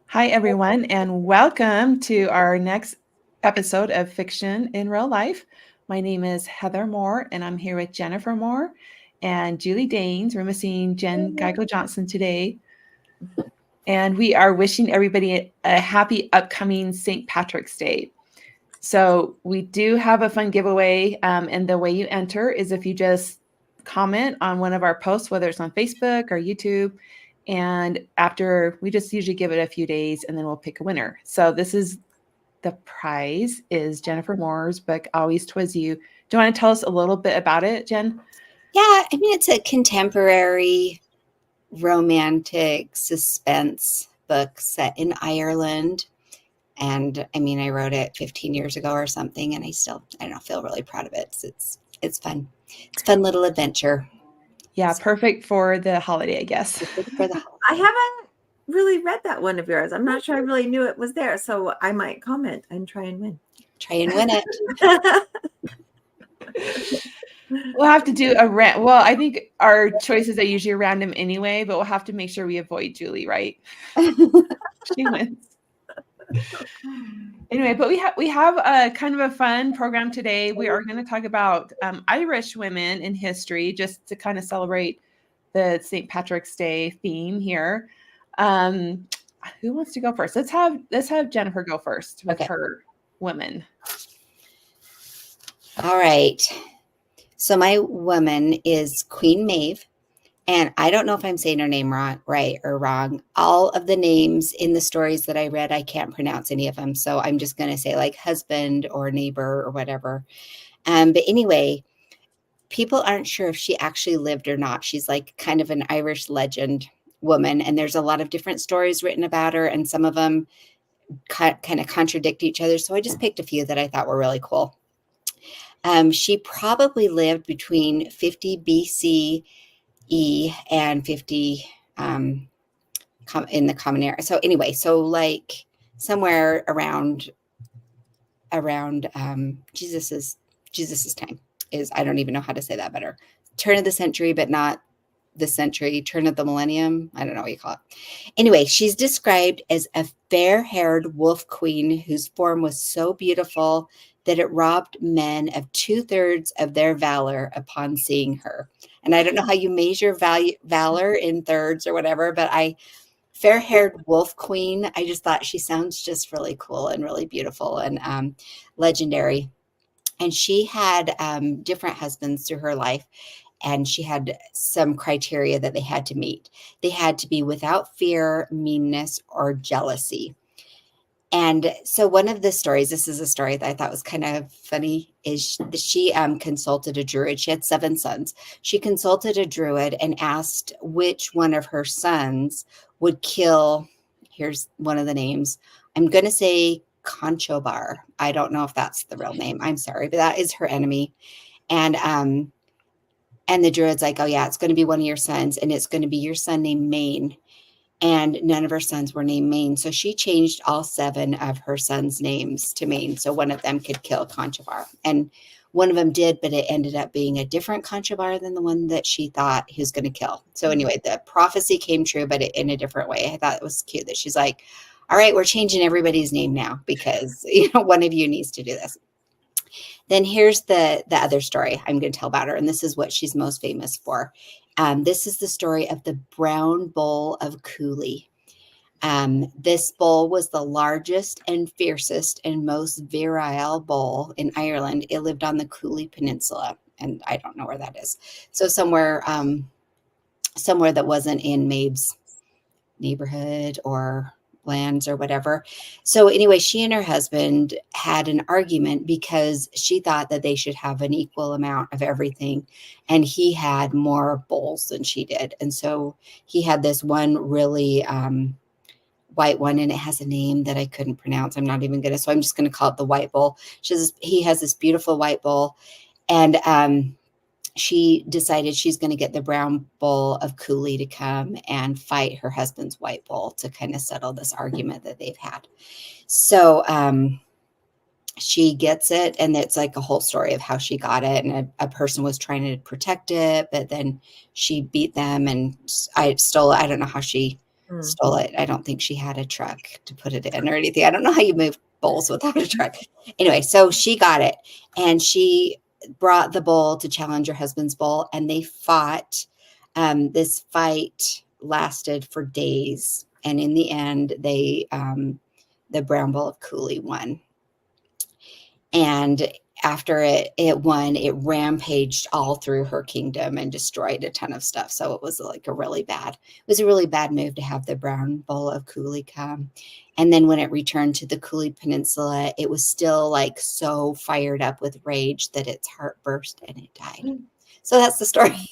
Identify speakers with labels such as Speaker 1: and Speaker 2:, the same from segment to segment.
Speaker 1: Hi, everyone, and welcome to our next episode of Fiction in Real Life. My name is Heather Moore, and I'm here with Jennifer Moore and Julie Daines. We're missing Jen Geigle Johnson today. And we are wishing everybody a happy upcoming St. Patrick's Day. So, we do have a fun giveaway, and the way you enter is if you just comment on one of our posts, whether it's on Facebook or YouTube. And after we just usually give it a few days and then we'll pick a winner. So this is the prize is Jennifer Moore's book, Always Twas You. Do you want to tell us a little bit about it, Jen?
Speaker 2: Yeah, I mean, it's a contemporary romantic suspense book set in Ireland. And I mean, I wrote it 15 years ago or something, and I don't know, feel really proud of it. It's fun. It's a fun little adventure.
Speaker 1: Yeah, perfect for the holiday, I guess.
Speaker 2: For the
Speaker 3: I haven't really read that one of yours. I'm not sure I really knew it was there, so I might comment and try and win.
Speaker 2: Try and win it.
Speaker 1: We'll have to do a rant. Well, I think our choices are usually random anyway, but we'll have to make sure we avoid Julie, right? She wins. Anyway, but we have a kind of a fun program today. We are going to talk about Irish women in history, just to kind of celebrate the St. Patrick's Day theme here. Who wants to go first? Let's have Jennifer go first with her women.
Speaker 2: All right. So my woman is Queen Maeve. And I don't know if I'm saying her name right or wrong. All of the names in the stories that I read, I can't pronounce any of them. So I'm just going to say like husband or neighbor or whatever. But anyway, people aren't sure if she actually lived or not. She's like kind of an Irish legend woman. And there's a lot of different stories written about her. And some of them kind of contradict each other. So I just picked a few that I thought were really cool. She probably lived between 50 BC and 50 in the common era. So anyway, so like somewhere around Jesus's time is, I don't even know how to say that better. Turn of the century, but not the century, turn of the millennium. I don't know what you call it. Anyway, she's described as a fair-haired wolf queen whose form was so beautiful that it robbed men of 2/3 of their valor upon seeing her. And I don't know how you measure valor in thirds or whatever, but fair-haired wolf queen, I just thought she sounds just really cool and really beautiful and legendary. And she had different husbands through her life. And she had some criteria that they had to meet. They had to be without fear, meanness, or jealousy. And so one of the stories, this is a story that I thought was kind of funny, is she consulted a druid. She had 7 sons. She consulted a druid and asked which one of her sons would kill, here's one of the names. I'm going to say Conchobar. I don't know if that's the real name. I'm sorry, but that is her enemy. And the druid's like, oh yeah, it's going to be one of your sons, and it's going to be your son named Maine. And none of her sons were named Maine. So she changed all 7 of her sons' names to Maine. So one of them could kill Conchobar. And one of them did, but it ended up being a different Conchobar than the one that she thought he was going to kill. So anyway, the prophecy came true, but in a different way. I thought it was cute that she's like, all right, we're changing everybody's name now because, one of you needs to do this. Then here's the other story I'm going to tell about her. And this is what she's most famous for. This is the story of the brown bull of Cooley. This bull was the largest and fiercest and most virile bull in Ireland. It lived on the Cooley Peninsula, and I don't know where that is. So somewhere that wasn't in Maeve's neighborhood or lands or whatever. So anyway, she and her husband had an argument because she thought that they should have an equal amount of everything. And he had more bulls than she did. And so he had this one really white one, and it has a name that I couldn't pronounce. I'm not even so I'm just going to call it the white bull. He has this beautiful white bull. And she decided she's going to get the brown bull of Cooley to come and fight her husband's white bull to kind of settle this argument that they've had. So she gets it, and it's like a whole story of how she got it. And a person was trying to protect it, but then she beat them and I don't know how she stole it. I don't think she had a truck to put it in or anything. I don't know how you move bowls without a truck. Anyway, so she got it, and she brought the bowl to challenge her husband's bowl, and they fought. This fight lasted for days, and in the end, the brown bowl of Cooley won. And after it won, it rampaged all through her kingdom and destroyed a ton of stuff. So it was like a really bad move to have the brown bowl of Cooley come. And then when it returned to the Cooley Peninsula, it was still like so fired up with rage that its heart burst and it died. So that's the story.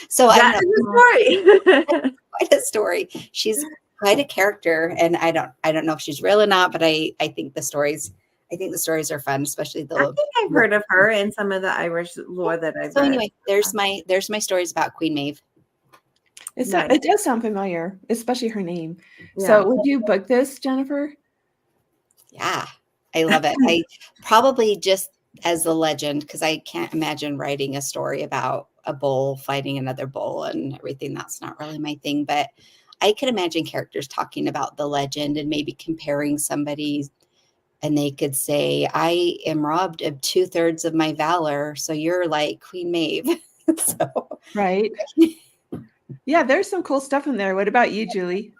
Speaker 2: So
Speaker 3: That's the story.
Speaker 2: Quite a story. She's quite a character, and I don't know if she's real or not, but I think the stories are fun, especially the.
Speaker 3: I think I've heard of her in some of the Irish lore that I've read.
Speaker 2: So anyway, there's my stories about Queen Maeve.
Speaker 1: It does sound familiar, especially her name.
Speaker 3: Yeah.
Speaker 1: So would you book this, Jennifer?
Speaker 2: Yeah, I love it. I probably just as a legend, because I can't imagine writing a story about a bull fighting another bull and everything. That's not really my thing, but I could imagine characters talking about the legend and maybe comparing somebody, and they could say, I am robbed of 2/3 of my valor, so you're like Queen Maeve. So.
Speaker 1: Right. Yeah, there's some cool stuff in there. What about you, Julie?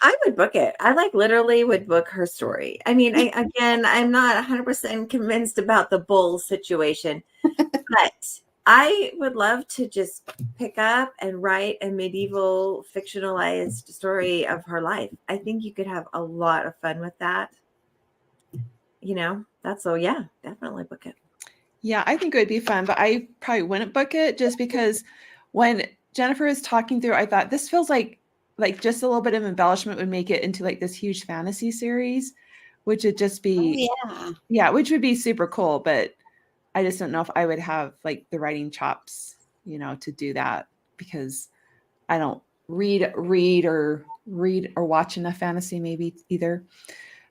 Speaker 3: I would book it. I literally would book her story. I mean, I'm not 100% convinced about the bull situation, but I would love to just pick up and write a medieval fictionalized story of her life. I think you could have a lot of fun with that. Yeah, definitely book it.
Speaker 1: Yeah, I think it would be fun, but I probably wouldn't book it just because when Jennifer is talking through, I thought this feels like just a little bit of embellishment would make it into like this huge fantasy series, which would just be, which would be super cool. But I just don't know if I would have like the writing chops, to do that, because I don't read or watch enough fantasy maybe either.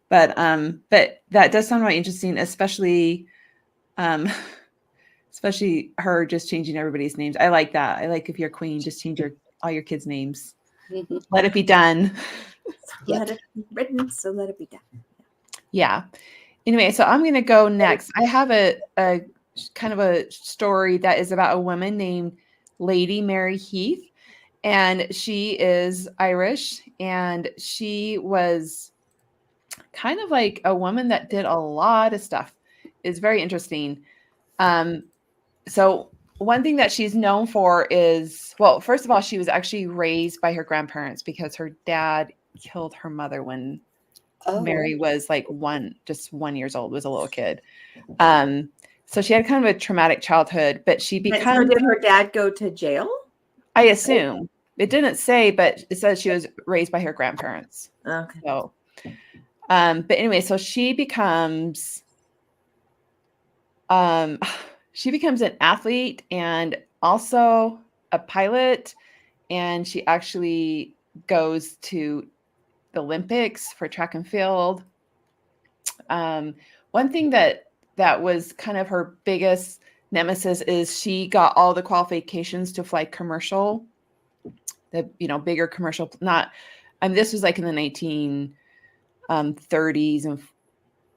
Speaker 1: But that does sound really interesting, especially her just changing everybody's names. I like that. I like if you're queen, just change all your kids' names. Mm-hmm. Let it be done.
Speaker 3: Let it be written, so let it be done.
Speaker 1: Yeah. Anyway, so I'm going to go next. I have a kind of a story that is about a woman named Lady Mary Heath, and she is Irish, and she was kind of like a woman that did a lot of stuff. It's very interesting. So one thing that she's known for is, well, first of all, she was actually raised by her grandparents because her dad killed her mother when Mary was like 1 year old, was a little kid. So she had kind of a traumatic childhood, but she becomes.
Speaker 3: So did her dad go to jail?
Speaker 1: I assume. It didn't say, but it says she was raised by her grandparents.
Speaker 3: Okay.
Speaker 1: So, but anyway, so she becomes an athlete and also a pilot, and she actually goes to the Olympics for track and field. One thing that was kind of her biggest nemesis is she got all the qualifications to fly commercial, bigger commercial, this was like in the 1930s and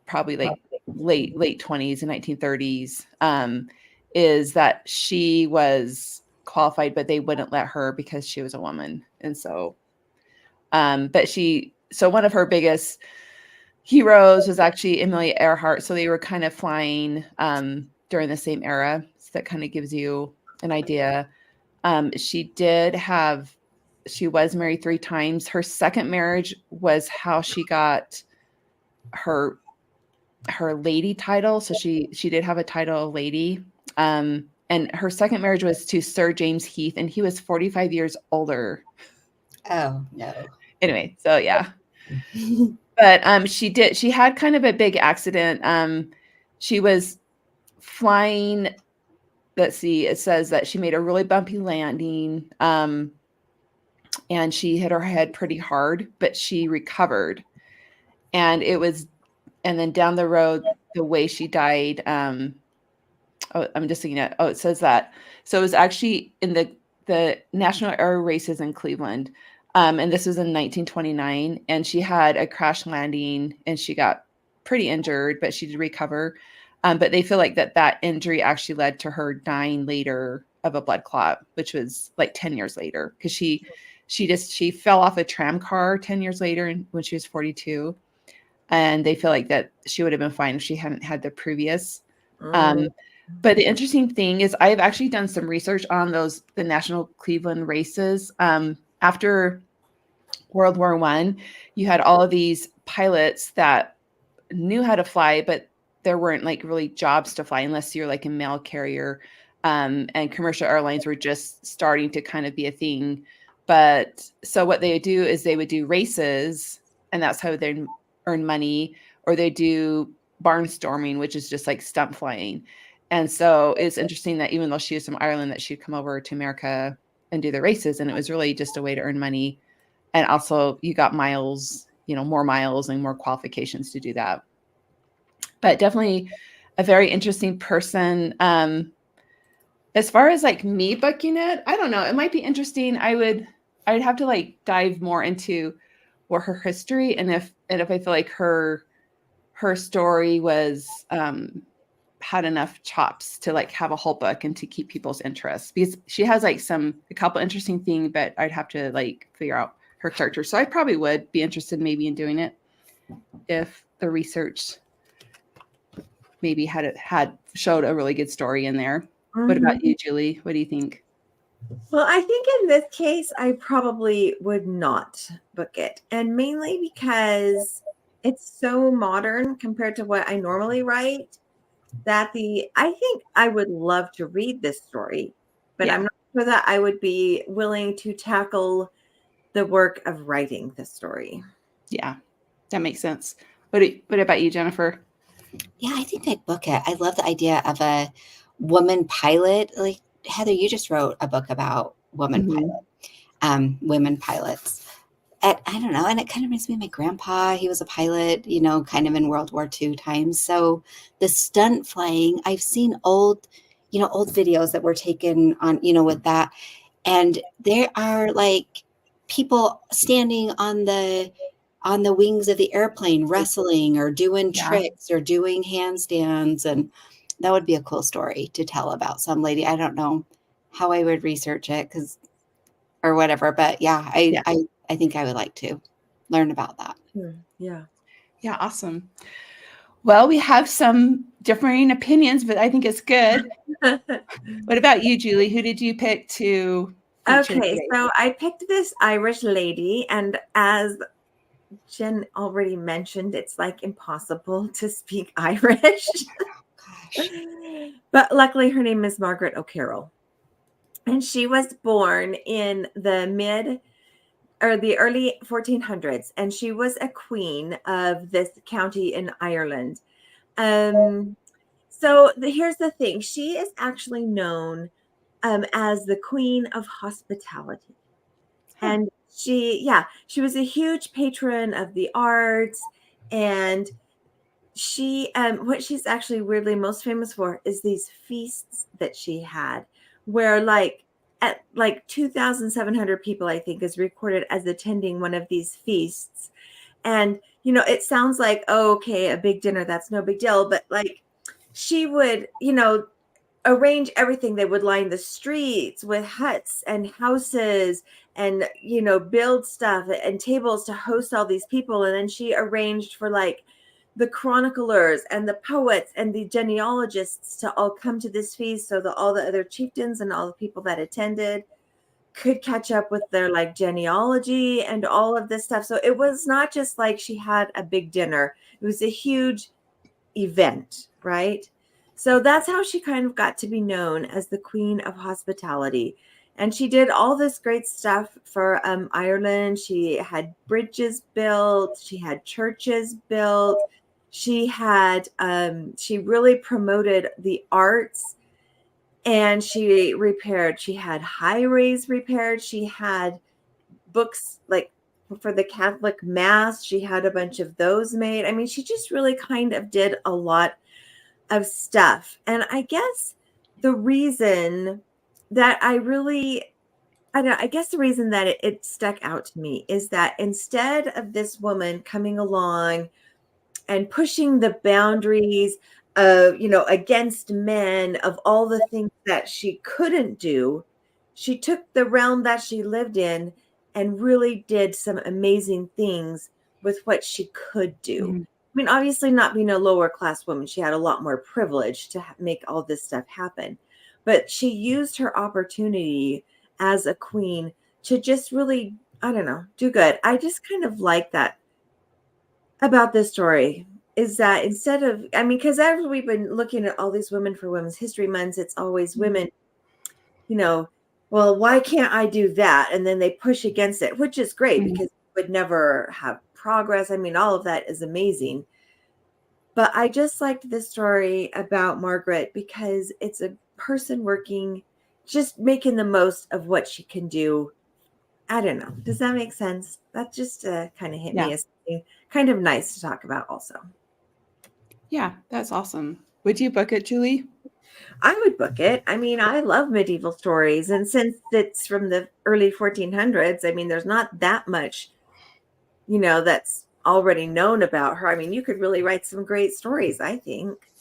Speaker 1: probably like late 20s and 1930s, is that she was qualified, but they wouldn't let her because she was a woman. And so, so one of her biggest heroes was actually Amelia Earhart. So they were kind of flying during the same era. So that kind of gives you an idea. She was married 3 times. Her second marriage was how she got her lady title. So she did have a title of lady. And her second marriage was to Sir James Heath, and he was 45 years older.
Speaker 2: Oh, no.
Speaker 1: Anyway, so yeah. But she had kind of a big accident. She was flying, let's see, it says that she made a really bumpy landing, and she hit her head pretty hard, but she recovered. And then down the road, the way she died, I'm just looking at, it says that. So it was actually in the national air races in Cleveland. And this was in 1929. And she had a crash landing and she got pretty injured, but she did recover. But they feel like that injury actually led to her dying later of a blood clot, which was like 10 years later, because she fell off a tram car 10 years later when she was 42. And they feel like that she would have been fine if she hadn't had the previous. But the interesting thing is I've actually done some research on the National Cleveland races. After World War I, you had all of these pilots that knew how to fly, but there weren't like really jobs to fly unless you're like a mail carrier. And commercial airlines were just starting to kind of be a thing. But so what they would do is they would do races, and that's how they earn money, or they do barnstorming, which is just like stunt flying. And so it's interesting that even though she was from Ireland, that she'd come over to America and do the races, and it was really just a way to earn money. And also you got miles, more miles and more qualifications to do that. But definitely a very interesting person. As far as like me booking it, I don't know. It might be interesting. I'd have to like dive more into what her history, and if I feel like her story was had enough chops to like have a whole book and to keep people's interest, because she has like a couple interesting things, but I'd have to like figure out her character. So I probably would be interested maybe in doing it if the research maybe had showed a really good story in there. What about you, Julie? What do you think?
Speaker 3: Well, I think in this case, I probably would not book it. And mainly because it's so modern compared to what I normally write that I think I would love to read this story, but I'm not sure that I would be willing to tackle the work of writing this story.
Speaker 1: Yeah, that makes sense. What about you, Jennifer?
Speaker 2: Yeah, I think I'd book it. I love the idea of a woman pilot. Like Heather, you just wrote a book about women pilots. I don't know. And it kind of reminds me of my grandpa. He was a pilot, kind of in World War II times. So the stunt flying, I've seen old videos that were taken on, with that. And there are like people standing on the wings of the airplane, wrestling or doing tricks or doing handstands. And that would be a cool story to tell about some lady. I don't know how I would research it or whatever, but I think I would like to learn about that.
Speaker 3: Yeah.
Speaker 1: Yeah. Awesome. Well, we have some differing opinions, but I think it's good. What about you, Julie? Who did you pick to feature
Speaker 3: Okay,
Speaker 1: today?
Speaker 3: so I picked this Irish lady, and as Jen already mentioned, it's like impossible to speak Irish.
Speaker 2: Gosh.
Speaker 3: But luckily her name is Margaret O'Carroll. And she was born in the early 1400s, and she was a queen of this county in Ireland. So here's the thing. She is actually known as the Queen of Hospitality. And she was a huge patron of the arts, and she what she's actually weirdly most famous for is these feasts that she had, where at 2,700 people, I think, is recorded as attending one of these feasts. And it sounds like, oh, okay, a big dinner, that's no big deal, but like she would arrange everything. They would line the streets with huts and houses and build stuff and tables to host all these people. And then she arranged for like the chroniclers and the poets and the genealogists to all come to this feast, so that all the other chieftains and all the people that attended could catch up with their like genealogy and all of this stuff. So it was not just like she had a big dinner, it was a huge event, right? So that's how she kind of got to be known as the Queen of Hospitality. And she did all this great stuff for Ireland. She had bridges built, she had churches built, she really promoted the arts, and she had highways repaired, she had books like for the Catholic Mass, she had a bunch of those made. I mean, she just really kind of did a lot of stuff. And I guess the reason that I really I don't know, I guess the reason that it stuck out to me is that instead of this woman coming along and pushing the boundaries of, against men, of all the things that she couldn't do, she took the realm that she lived in and really did some amazing things with what she could do.
Speaker 1: Mhm.
Speaker 3: I mean, obviously, not being a lower class woman, she had a lot more privilege to make all this stuff happen. But she used her opportunity as a queen to just really, I don't know, do good. I just kind of like that about this story, is that instead of, I mean, because as we've been looking at all these women for Women's History Months, it's always women, you know, well, why can't I do that? And then they push against it, which is great
Speaker 1: Mhm.
Speaker 3: because you would never have progress. I mean, all of that is amazing. But I just liked this story about Margaret because it's a person working, just making the most of what she can do. I don't know. Does that make sense? That just kind of hit
Speaker 1: Yeah.
Speaker 3: me as something kind of nice to talk about also.
Speaker 1: Yeah, that's awesome. Would you book it, Julie?
Speaker 3: I would book it. I mean, I love medieval stories. And since it's from the early 1400s, I mean, there's not that much, that's already known about her. I mean, you could really write some great stories, I think.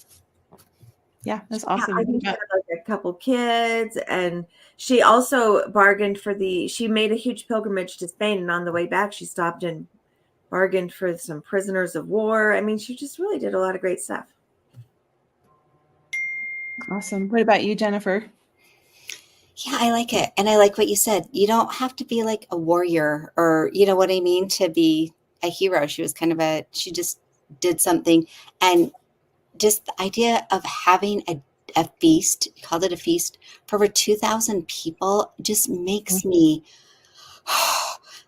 Speaker 1: Yeah, that's
Speaker 3: Yeah, I
Speaker 1: awesome.
Speaker 3: think she
Speaker 1: Yeah.
Speaker 3: had like a couple kids, and she also bargained for she made a huge pilgrimage to Spain, and on the way back, she stopped and bargained for some prisoners of war. I mean, she just really did a lot of great stuff.
Speaker 1: Awesome. What about you, Jennifer?
Speaker 2: Yeah, I like it. And I like what you said. You don't have to be like a warrior or, you know what I mean, to be a hero. She was kind of she just did something. And just the idea of having a feast, called it a feast, for over 2,000 people just makes me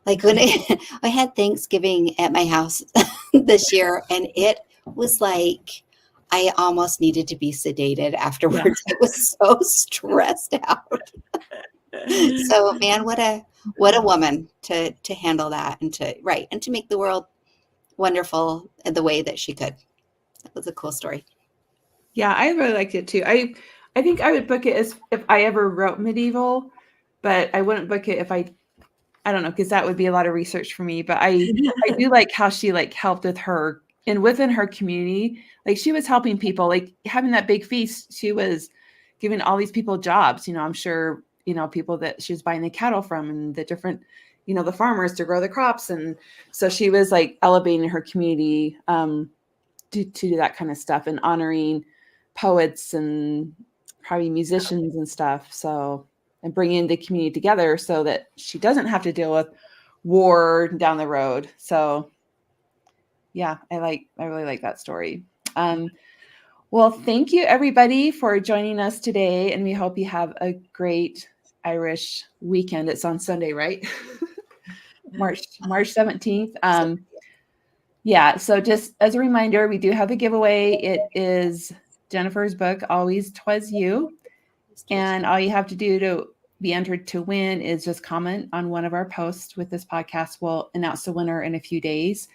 Speaker 2: like when I had Thanksgiving at my house this year, and it was like I almost needed to be sedated afterwards. I was so stressed out. So man, what a woman to handle that and to make the world wonderful in the way that she could. That was a cool story.
Speaker 1: Yeah, I really liked it too. I think I would book it as if I ever wrote medieval, but I wouldn't book it if I don't know, because that would be a lot of research for me. But I do like how she like helped with her and within her community. Like she was helping people, like having that big feast, she was giving all these people jobs. I'm sure, people that she was buying the cattle from and the different, the farmers to grow the crops. And so she was like elevating her community to do that kind of stuff and honoring poets and probably musicians and stuff. So, and bringing the community together so that she doesn't have to deal with war down the road. So, yeah, I really like that story. Well, thank you everybody for joining us today, and we hope you have a great Irish weekend. It's on Sunday, right? March 17th. Yeah, so just as a reminder, we do have a giveaway. It is Jennifer's book, Always 'Twas You. And all you have to do to be entered to win is just comment on one of our posts with this podcast. We'll announce the winner in a few days.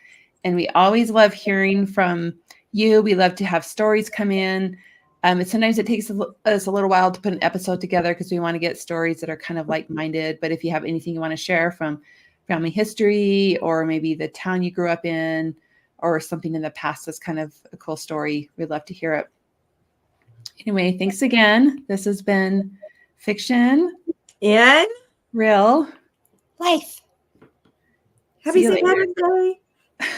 Speaker 1: And we always love hearing from you. We love to have stories come in. Sometimes it takes us a little while to put an episode together because we want to get stories that are kind of like-minded. But if you have anything you want to share from family history or maybe the town you grew up in or something in the past that's kind of a cool story, we'd love to hear it. Anyway, thanks again. This has been Fiction
Speaker 3: And
Speaker 1: Real
Speaker 2: Life.
Speaker 3: happy
Speaker 1: See you
Speaker 3: St.
Speaker 1: later.
Speaker 3: Patrick's Day.